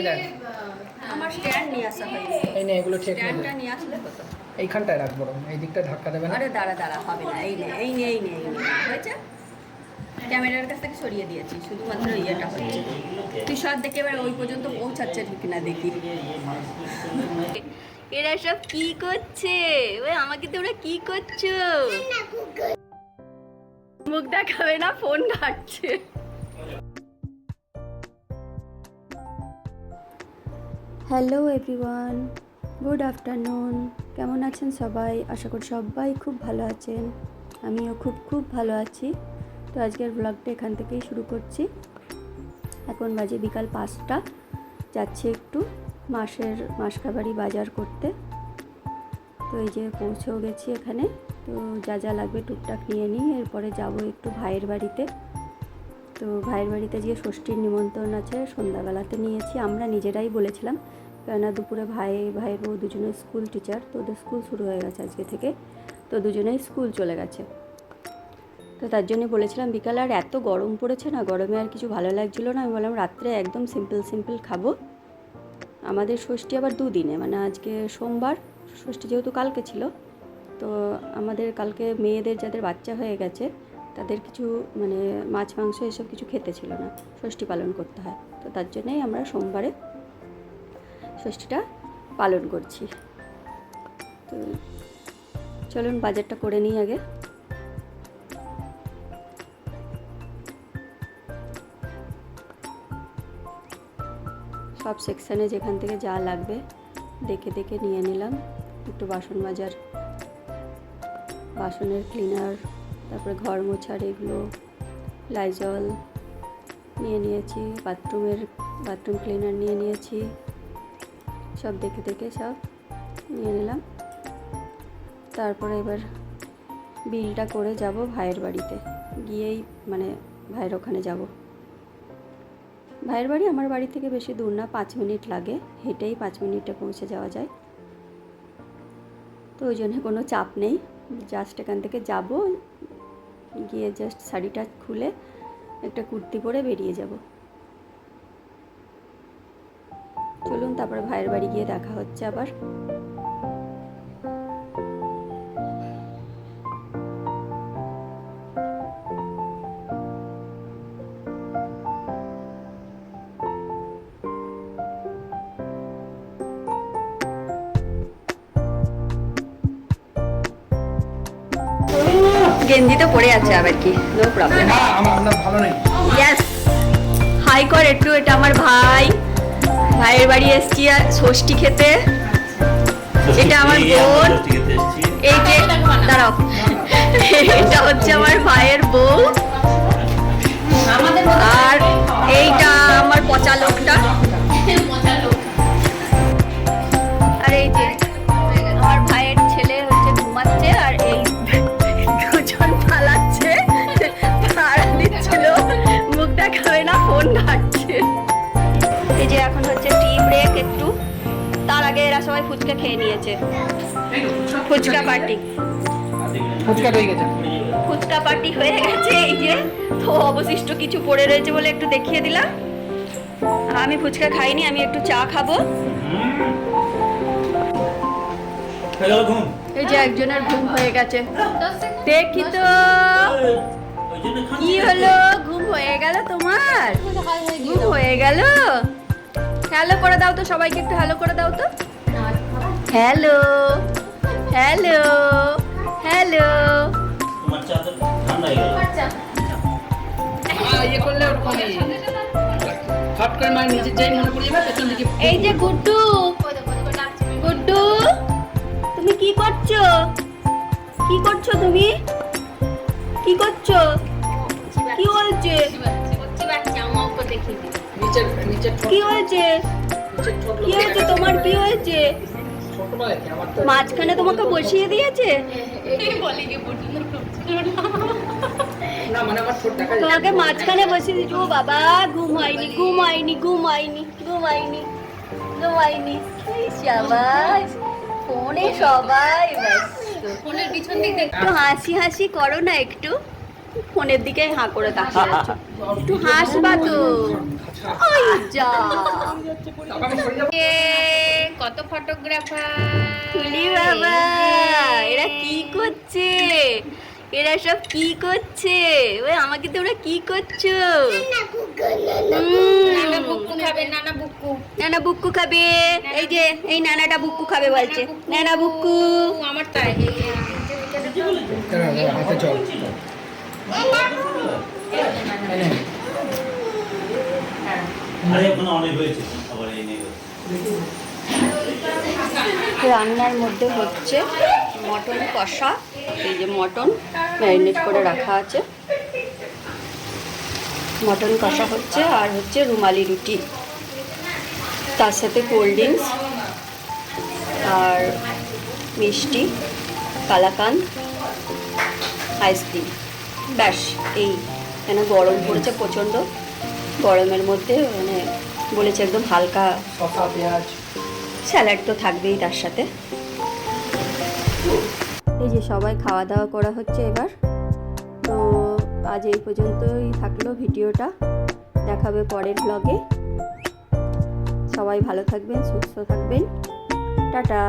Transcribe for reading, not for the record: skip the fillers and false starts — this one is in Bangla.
দেখ আমার স্ট্যান্ড নিয়ে আসা হয়নি। এই নে এগুলো ঠিক স্ট্যান্ডটা নিয়ে আসলে হতো। এইখানটায় রাখ বরং, এই দিকটা ধাক্কা দেবে না। আরে দাঁড়া দাঁড়া, হবে না। এই নে এই নে এই নে এই নে, হয়েছে? ক্যামেরার কাছ থেকে সরিয়ে দিয়েছি, শুধুমাত্র ইয়েটা হচ্ছে। তুই সব দেখে এবার ওই পর্যন্ত পৌঁছাচ্ছে ঠিক না দেখি। এরা সব কি করছে? ওই আমাকে তোমরা কি করছো? মুখ দেখাবে না, ফোন ঘাটছে। Hello everyone, good afternoon. কেমন আছেন সবাই? আশা করি সবাই খুব ভালো আছেন। আমিও খুব খুব ভালো আছি। তো আজকের ব্লগটা এখান থেকেই শুরু করছি। এখন বাজে বিকাল 5টা। যাচ্ছি একটু মাসকাবাড়ি বাজার করতে। তো এই যে পৌঁছেও গেছি এখানে। তো যা যা লাগবে টুকটাক নিয়ে নিই, এরপরে যাব একটু ভাইয়ের বাড়িতে। তো ভাইয়ের বাড়িতে গিয়ে ষষ্ঠীর নিমন্ত্রণ আছে, সন্ধ্যাবেলাতে নিয়েছি। আমরা নিজেরাই বলেছিলাম, কেননা দুপুরে ভাইয়ের বউ দুজনেই স্কুল টিচার, তো ওদের স্কুল শুরু হয়ে গেছে আজকে থেকে। তো দুজনেই স্কুল চলে গেছে। তো তার জন্য বলেছিলাম বিকালে, আর এত গরম পড়েছে না, গরমে আর কিছু ভালো লাগছিলো না। আমি বললাম রাত্রে একদম সিম্পল খাবো। আমাদের ষষ্ঠী আবার দুদিনে, মানে আজকে সোমবার, ষষ্ঠী যেহেতু কালকে ছিল, তো আমাদের কালকে মেয়েদের যাদের বাচ্চা হয়ে গেছে তাদের কিছু মানে মাছ মাংস এসব কিছু খেতে ছিল না, ষষ্ঠী পালন করতে হয়। তো তার জন্যই আমরা সোমবারে ষষ্ঠীটা পালন করছি। তো চলুন বাজারটা করে নিই আগে। সব সেকশানে যেখান থেকে যা লাগবে দেখে দেখে নিয়ে নিলাম। একটু বাসন মাজার, বাসনের ক্লিনার, তারপরে ঘর মোছার এগুলো, লাইজল নিয়ে নিয়েছি, বাথরুম ক্লিনার নিয়ে নিয়েছি। সব দেখে দেখে সব নিয়ে নিলাম। তারপরে এবার বিলটা করে যাব ভাইয়ের বাড়িতে গিয়েই, মানে ভাইয়ের ওখানে যাব। ভাইয়ের বাড়ি আমার বাড়ি থেকে বেশি দূর না, 5 মিনিট লাগে, হেঁটেই 5 মিনিটে পৌঁছে যাওয়া যায়। তো ওই জন্য কোনো চাপ নেই। জাস্ট এখান থেকে যাব, গিয়ে জাস্ট শাড়িটা খুলে একটা কুর্তি পরে বেরিয়ে যাব। চলুন তারপরে ভাইয়ের বাড়ি গিয়ে দেখা হচ্ছে আবার। গেঞ্জি তো পরে আছে আবার কি, নো প্রবলেম। না আমার ভালো নেই। ইয়েস, হাই কর একটু। এটা আমার ভাই, ভাইয়ের বাড়ি এসছি ষষ্ঠী খেতে। এটা আমার বোন, এই যে দাঁড়াও, এটা হচ্ছে আমার ভাইয়ের বউ, আর এইটা আমার পচা লোকটা, আর এই যে আমার ভাইয়ের ছেলে হচ্ছে ঘুমাচ্ছে, আর এই দুজন পালাচ্ছে, ভাড়া দিচ্ছিল, মুখ দেখাবে না, ফোন ঘাটছে। এই যে এখন হচ্ছে টি ব্রেক একটু, তার আগে এরা সবাই ফুচকা খেয়ে নিয়েছে। ফুচকা পার্টি হয়ে গেছে। এই যে তো অবশিষ্ট কিছু পড়ে রয়েছে বলে একটু দেখিয়ে দিলাম। আমি ফুচকা খাইনি, আমি একটু চা খাবো। এই যে একজনের ঘুম হয়ে গেছে, দেখি তো কি হলো। ঘুম হয়ে গেল তোমার? ঘুম হয়ে গেল? হ্যালো করে দাও তো সবাইকে, একটু হ্যালো করে দাও তো। Hello hello hello. এই যে গুড্ডু, গুড্ডু তুমি কি করছো? কি করছো তুমি? কি করছো? কি হয়েছে? কি হয়েছে? কি হয়েছে তোমার? কি হয়েছে? মাঝখানে তোমাকে বসিয়ে দিয়েছে? তোমাকে মাঝখানে বসিয়ে দিয়েছে। ও বাবা, ঘুম হয়নি, ঘুম হয়নি, ঘুম হয়নি, ঘুম হয়নি, ঘুম হয়নি। শাবাশ, ফোনে সবাই ব্যস্ত। একটু হাসি হাসি করো না একটু। ফোনের দিকে হাঁ করে তাকিয়ে আছো। একটু হাসবা তো। ওই যা কত ফটোগ্রাফার ফুলি বাবা, এরা কি করছে? এরা সব কি করছে? ওই আমাকে তোমরা কি করছো? নানা বুক্কু খাবে, নানা বুক্কু। নানা বুক্কু খাবে। এই যে এই নানাটা বুক্কু খাবে বলছে। নানা বুক্কু। আমার তাই হাতে চল আরে ওখানে অনেক হয়েছে আবার এই নিয়ে রান্নার মধ্যে হচ্ছে মটন কষা। এই যে মটন ম্যারিনেট করে রাখা আছে, মটন কষা হচ্ছে। আর হচ্ছে রুমালি রুটি, তার সাথে কোল্ড ড্রিঙ্কস আর মিষ্টি, কালাকান, আইসক্রিম। ব্যাস এই। কেন গরম পড়েছে প্রচণ্ড, গরমের মধ্যে মানে বলেছে একদম হালকা। শসা পেঁয়াজ স্যালাড তো থাকবেই তার সাথে। এই যে সবাই খাওয়া দাওয়া করা হচ্ছে এবার। তো আজ এই পর্যন্তই থাকলো ভিডিওটা, দেখাবে পরের ব্লগে। সবাই ভালো থাকবেন, সুস্থ থাকবেন, টাটা।